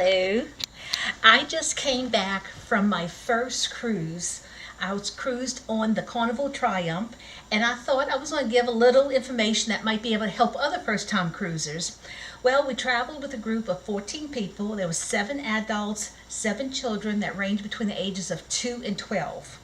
Hello. I just came back from my first cruise. I was cruised on the Carnival Triumph, and I thought I was going to give a little information that might be able to help other first-time cruisers. Well, we traveled with a group of 14 people. There were 7 adults, 7 children that ranged between the ages of 2 and 12.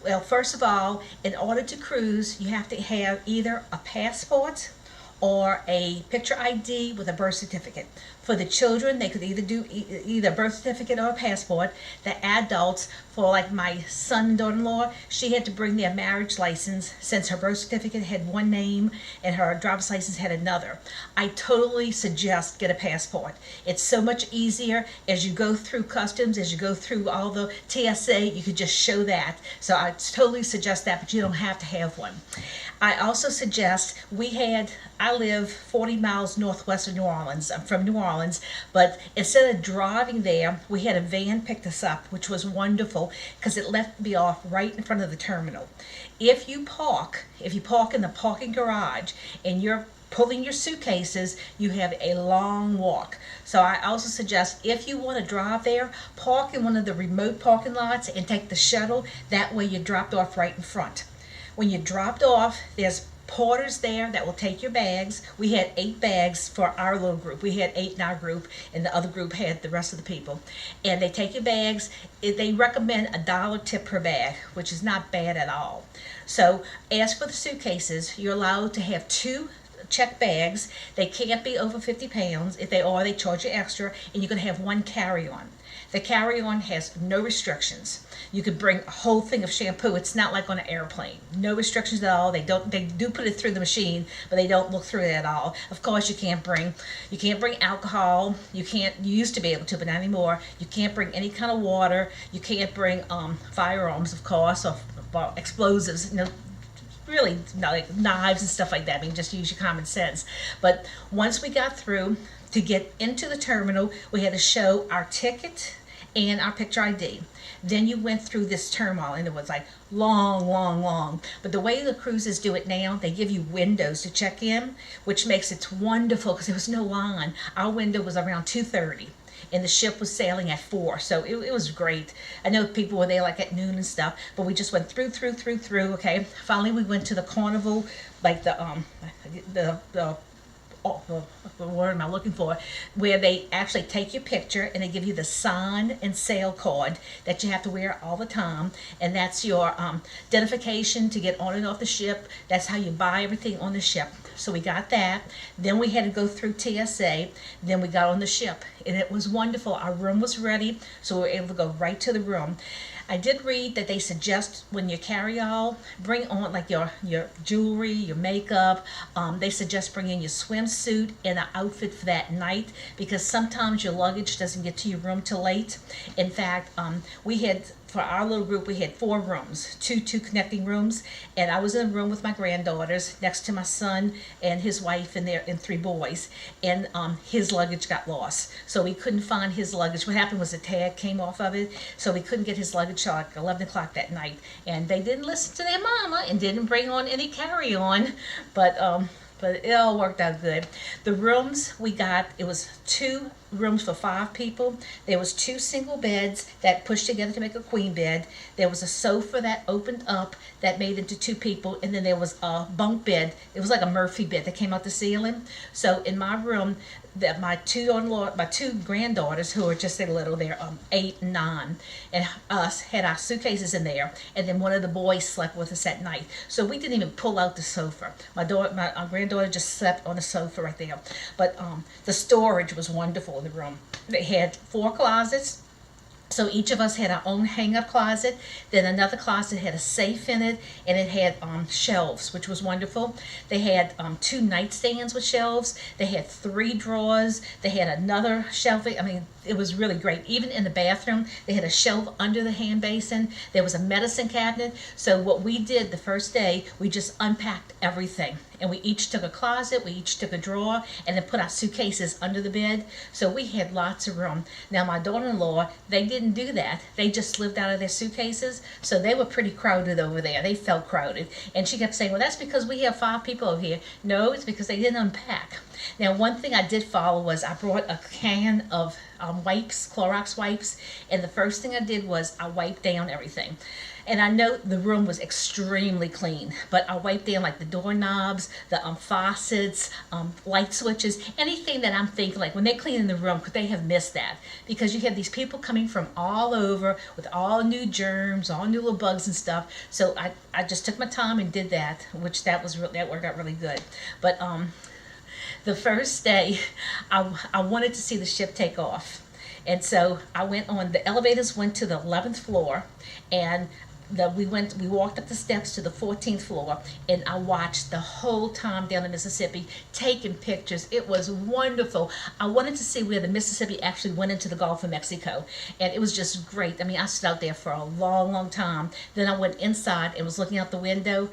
Well, first of all, in order to cruise, you have to have either a passport or a picture ID with a birth certificate. For the children, they could either do either a birth certificate or a passport. The adults, for like my son and daughter-in-law, she had to bring their marriage license since her birth certificate had one name and her driver's license had another. I totally suggest get a passport. It's so much easier as you go through customs, as you go through all the TSA, you could just show that. So I totally suggest that, but you don't have to have one. I also suggest I live 40 miles northwest of New Orleans. I'm from New Orleans, but instead of driving there, we had a van pick us up, which was wonderful because it left me off right in front of the terminal. If you park in the parking garage and you're pulling your suitcases, you have a long walk. So I also suggest if you want to drive there, park in one of the remote parking lots and take the shuttle. That way you're dropped off right in front. When you're dropped off, there's porters there that will take your bags. We had 8 bags for our little group. We had 8 in our group, and the other group had the rest of the people. And they take your bags. They recommend $1 tip per bag, which is not bad at all. So as for the suitcases, you're allowed to have 2 check bags. They can't be over 50 pounds. If they are, they charge you extra, and you can have 1 carry-on. The carry-on has no restrictions. You could bring a whole thing of shampoo. It's not like on an airplane. No restrictions at all. They do put it through the machine, but they don't look through it at all. Of course, you can't bring alcohol. You used to be able to, but not anymore. You can't bring any kind of water. You can't bring firearms, of course, or explosives. Really, like knives and stuff like that. I mean, just use your common sense. But once we got through, to get into the terminal, we had to show our ticket and our picture ID. Then you went through this turmoil, and it was like long, long, long. But the way the cruises do it now, they give you windows to check in, which makes it wonderful because there was no line. Our window was around 2:30. And the ship was sailing at 4, so it was great. I know people were there like at noon and stuff, but we just went through. Okay, finally we went to the Carnival, like what word am I looking for? Where they actually take your picture and they give you the sign and sail card that you have to wear all the time, and that's your identification to get on and off the ship. That's how you buy everything on the ship. So we got that. Then we had to go through TSA. Then we got on the ship, and it was wonderful. Our room was ready, so we were able to go right to the room. I did read that they suggest when you carry all, bring on like your jewelry, your makeup. They suggest bringing your swimsuit and an outfit for that night because sometimes your luggage doesn't get to your room till late. In fact, for our little group, we had 4 rooms, two connecting rooms, and I was in a room with my granddaughters next to my son and his wife and 3 boys, and his luggage got lost, so we couldn't find his luggage. What happened was the tag came off of it, so we couldn't get his luggage till like 11 o'clock that night, and they didn't listen to their mama and didn't bring on any carry-on, but it all worked out good. The rooms we got, it was 2 rooms for 5 people. There was 2 single beds that pushed together to make a queen bed. There was a sofa that opened up that made into 2 people, and then there was a bunk bed. It was like a Murphy bed that came out the ceiling. So in my room, my two granddaughters, who are just a little, they're 8 and 9, and us had our suitcases in there, and then one of the boys slept with us at night. So we didn't even pull out the sofa. My granddaughter just slept on the sofa right there. But the storage was wonderful in the room. They had 4 closets. So each of us had our own hang-up closet. Then another closet had a safe in it, and it had shelves, which was wonderful. They had 2 nightstands with shelves. They had 3 drawers. They had another shelf. I mean, it was really great. Even in the bathroom, they had a shelf under the hand basin. There was a medicine cabinet. So what we did the first day, we just unpacked everything. And we each took a closet, we each took a drawer, and then put our suitcases under the bed. So we had lots of room. Now my daughter-in-law, they didn't do that. They just lived out of their suitcases. So they were pretty crowded over there. They felt crowded. And she kept saying, well, that's because we have 5 people over here. No, it's because they didn't unpack. Now, one thing I did follow was I brought a can of wipes, Clorox wipes, and the first thing I did was I wiped down everything. And I know the room was extremely clean, but I wiped down like the doorknobs, the faucets, light switches, anything that I'm thinking like when they clean in the room, could they have missed that? Because you have these people coming from all over with all new germs, all new little bugs and stuff. So I just took my time and did that, which that worked out really good. But the first day, I wanted to see the ship take off. And so I went on, the elevators went to the 11th floor, and we walked up the steps to the 14th floor, and I watched the whole time down the Mississippi, taking pictures. It was wonderful. I wanted to see where the Mississippi actually went into the Gulf of Mexico, and it was just great. I mean, I stood out there for a long, long time. Then I went inside and was looking out the window,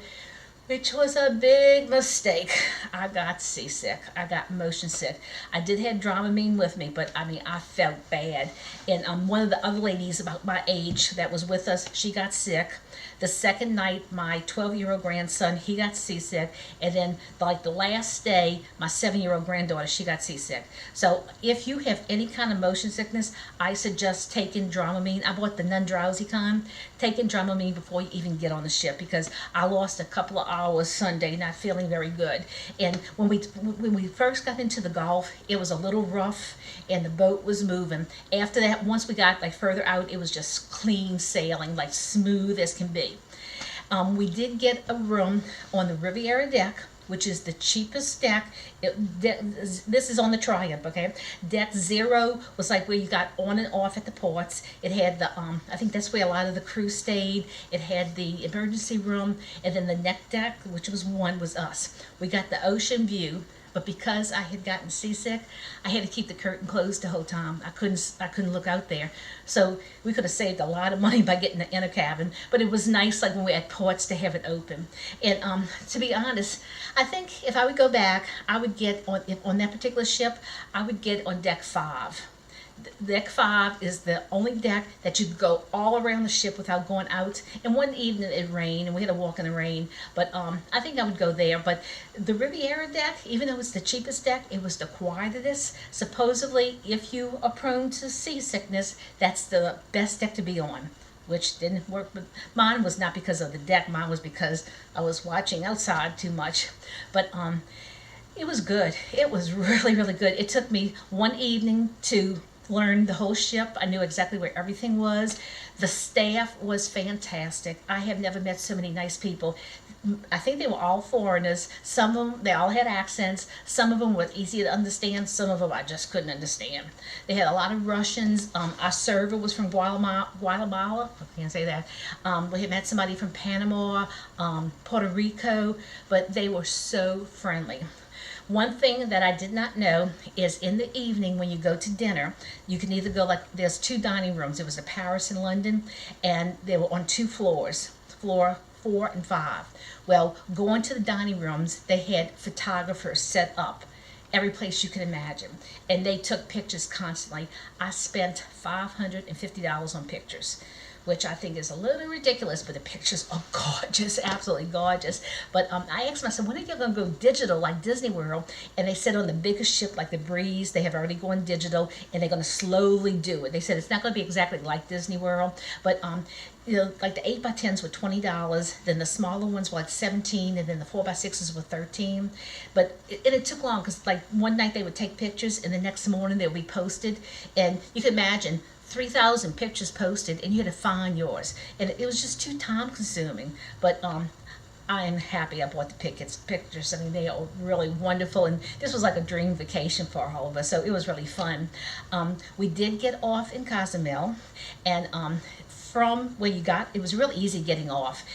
which was a big mistake. I got seasick. I got motion sick. I did have Dramamine with me, but I mean, I felt bad. And one of the other ladies about my age that was with us, she got sick. The second night, my 12-year-old grandson, he got seasick. And then, like the last day, my 7-year-old granddaughter, she got seasick. So if you have any kind of motion sickness, I suggest taking Dramamine. I bought the non-drowsy kind. Taking Dramamine before you even get on the ship, because I lost a couple of hours Sunday not feeling very good. And when we first got into the Gulf, it was a little rough and the boat was moving. After that, once we got like further out, it was just clean sailing, like smooth as can be. We did get a room on the Riviera deck, which is the cheapest deck. This is on the Triumph, okay? Deck 0 was like where you got on and off at the ports. It had the, I think that's where a lot of the crew stayed. It had the emergency room, and then the neck deck, which was us. We got the ocean view, but because I had gotten seasick, I had to keep the curtain closed the whole time. I couldn't look out there. So we could have saved a lot of money by getting the inner cabin, but it was nice, like when we had ports, to have it open. And to be honest, I think if I would go back, I would get on that particular ship, I would get on deck 5. Deck 5 is the only deck that you could go all around the ship without going out. And one evening it rained, and we had to walk in the rain. But I think I would go there. But the Riviera deck, even though it's the cheapest deck, it was the quietest. Supposedly, if you are prone to seasickness, that's the best deck to be on, which didn't work. But mine was not because of the deck. Mine was because I was watching outside too much. But it was good. It was really, really good. It took me one evening to learn the whole ship. I knew exactly where everything was. The staff was fantastic. I have never met so many nice people. I think they were all foreigners. Some of them, they all had accents. Some of them were easy to understand. Some of them I just couldn't understand. They had a lot of Russians. Our server was from Guatemala. I can't say that. We had met somebody from Panama, Puerto Rico, but they were so friendly. One thing that I did not know is in the evening when you go to dinner, you can either go, like, there's 2 dining rooms. There was a Paris and London, and they were on 2 floors, floor 4 and 5. Well, going to the dining rooms, they had photographers set up every place you could imagine, and they took pictures constantly. I spent $550 on pictures, which I think is a little ridiculous, but the pictures are gorgeous, absolutely gorgeous. But I asked myself, when are you going to go digital like Disney World? And they said on the biggest ship, like the Breeze, they have already gone digital, and they're going to slowly do it. They said it's not going to be exactly like Disney World, but you know, like the 8x10s were $20, then the smaller ones were like $17, and then the 4x6s were $13. But it took long, because like one night they would take pictures, and the next morning they would be posted, and you can imagine 3,000 pictures posted, and you had to find yours, and it was just too time consuming. But I am happy I bought the pictures. I mean, they are really wonderful, and this was like a dream vacation for all of us, so it was really fun. We did get off in Cozumel, and from where you got, it was real easy getting off.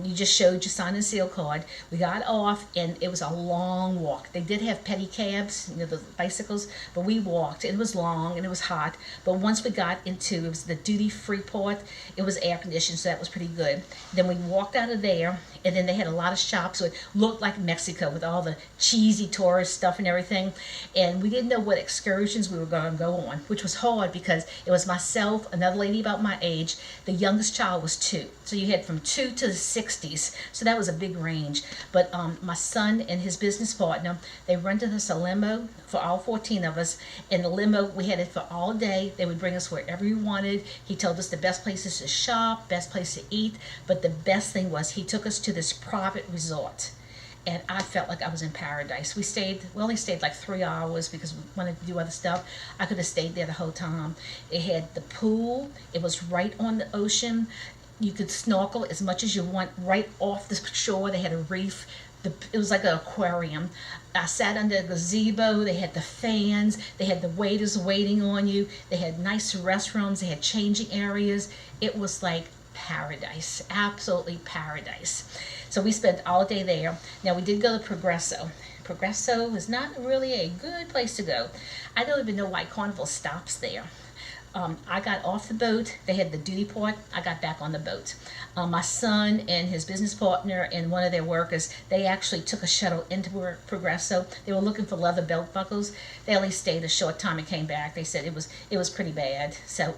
You just showed your sign and seal card. We got off, and it was a long walk. They did have pedicabs, you know, the bicycles, but we walked. It was long, and it was hot. But once we got into, it was the duty-free port, it was air conditioned, so that was pretty good. Then we walked out of there, and then they had a lot of shops, so it looked like Mexico with all the cheesy tourist stuff and everything. And we didn't know what excursions we were going to go on, which was hard because it was myself, another lady about my age. The youngest child was 2. So you had from 2 to 60s, so that was a big range. But my son and his business partner, they rented us a limo for all 14 of us. In the limo, we had it for all day. They would bring us wherever we wanted. He told us the best places to shop, best place to eat, but the best thing was he took us to this private resort. And I felt like I was in paradise. We only stayed like 3 hours because we wanted to do other stuff. I could have stayed there the whole time. It had the pool. It was right on the ocean. You could snorkel as much as you want right off the shore. They had a reef. It was like an aquarium. I sat under a gazebo. They had the fans. They had the waiters waiting on you. They had nice restrooms. They had changing areas. It was like paradise, absolutely paradise. So we spent all day there. Now we did go to Progresso. Progresso is not really a good place to go. I don't even know why Carnival stops there. I got off the boat. They had the duty port. I got back on the boat. My son and his business partner and one of their workers, they actually took a shuttle into Progresso. They were looking for leather belt buckles. They only stayed a short time and came back. They said it was pretty bad. So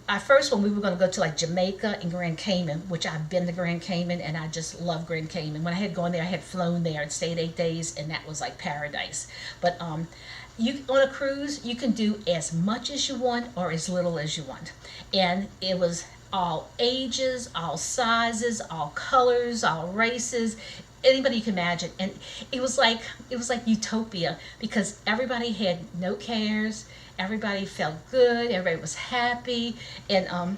at first when we were going to go to like Jamaica and Grand Cayman, which I've been to Grand Cayman and I just love Grand Cayman. When I had gone there, I had flown there and stayed 8 days, and that was like paradise. But you on a cruise, you can do as much as you want or as little as you want, and it was all ages, all sizes, all colors, all races, anybody you can imagine. And it was like utopia, because everybody had no cares. Everybody felt good. Everybody was happy, and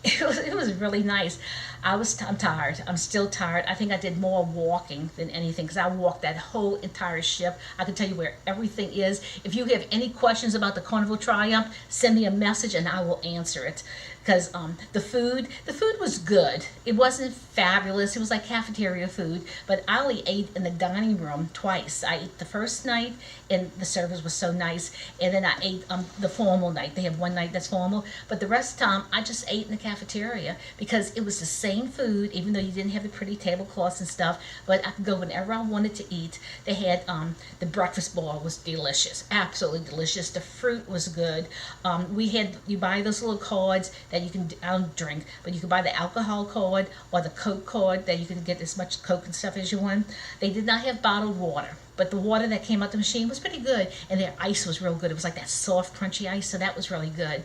it was really nice. I'm tired. I'm still tired. I think I did more walking than anything, because I walked that whole entire ship. I can tell you where everything is. If you have any questions about the Carnival Triumph, send me a message and I will answer it. Because the food was good. It wasn't fabulous. It was like cafeteria food, but I only ate in the dining room twice. I ate the first night, and the service was so nice, and then I ate the formal night. They have one night that's formal, but the rest of the time I just ate in the cafeteria, because it was the same food, even though you didn't have the pretty tablecloths and stuff, but I could go whenever I wanted to eat. They had the breakfast bar was delicious, absolutely delicious. The fruit was good. You buy those little cards that you can, I don't drink, but you can buy the alcohol card or the Coke card that you can get as much Coke and stuff as you want. They did not have bottled water, but the water that came out the machine was pretty good, and their ice was real good. It was like that soft, crunchy ice, so that was really good.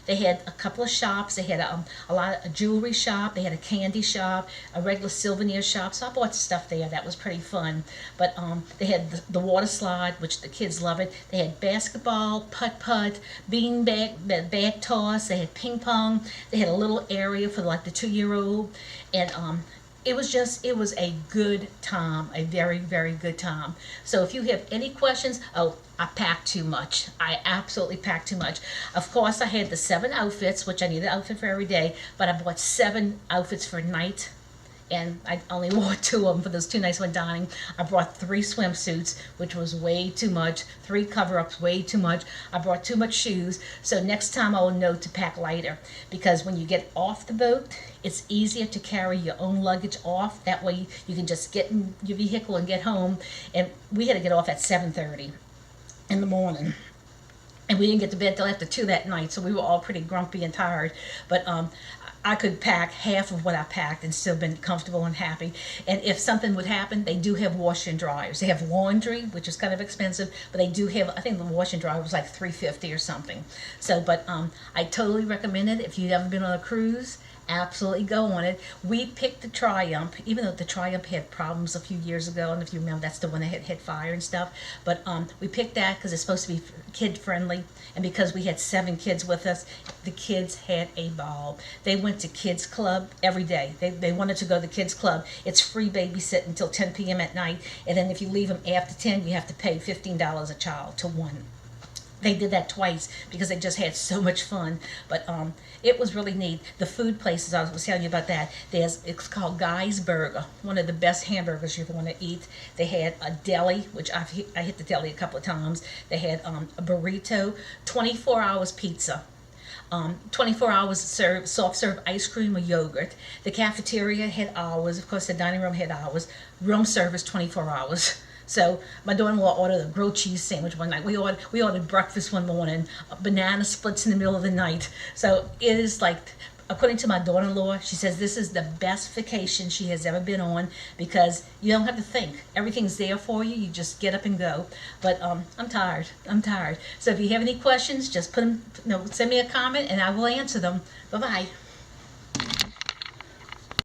They had a couple of shops. They had a jewelry shop. They had a candy shop, a regular souvenir shop. So I bought stuff there. That was pretty fun. But they had the water slide, which the kids love it. They had basketball, putt-putt, beanbag, bag toss. They had ping pong. They had a little area for like the 2-year-old, and it was a good time, a very, very good time. So if you have any questions, I packed too much. I absolutely packed too much. Of course, I had the 7 outfits, which I need an outfit for every day, but I bought 7 outfits for night, and I only wore 2 of them for those 2 nights when dining. I brought 3 swimsuits, which was way too much. 3 cover-ups, way too much. I brought too much shoes. So next time I will know to pack lighter, because when you get off the boat, it's easier to carry your own luggage off. That way you can just get in your vehicle and get home. And we had to get off at 7:30 in the morning. And we didn't get to bed till after 2 that night, so we were all pretty grumpy and tired. But I could pack half of what I packed and still been comfortable and happy. And if something would happen, they do have washer and dryers. They have laundry, which is kind of expensive, but they do have, I think the washer and dryer was like $3.50 or something. So, but I totally recommend it. If you've ever been on a cruise, absolutely go on it. We picked the Triumph, even though the Triumph had problems a few years ago, and if you remember, that's the one that had hit fire and stuff. But we picked that because it's supposed to be kid friendly, and because we had 7 kids with us, the kids had a ball. They went to kids club every day. They wanted to go to the kids club. It's free babysitting until 10 p.m. at night, and then if you leave them after 10, you have to pay $15 a child to one. They did that twice because they just had so much fun. But it was really neat. The food places, I was telling you about that. It's called Guy's Burger, one of the best hamburgers you ever want to eat. They had a deli, which I hit the deli a couple of times. They had a burrito, 24 hours pizza. 24 hours soft serve ice cream or yogurt. The cafeteria had hours. Of course, the dining room had hours. Room service 24 hours. So my daughter-in-law ordered a grilled cheese sandwich one night. We ordered breakfast one morning, banana splits in the middle of the night. So it is like according to my daughter-in-law, she says this is the best vacation she has ever been on because you don't have to think. Everything's there for you. You just get up and go. But I'm tired. I'm tired. So if you have any questions, just put them, send me a comment and I will answer them. Bye-bye.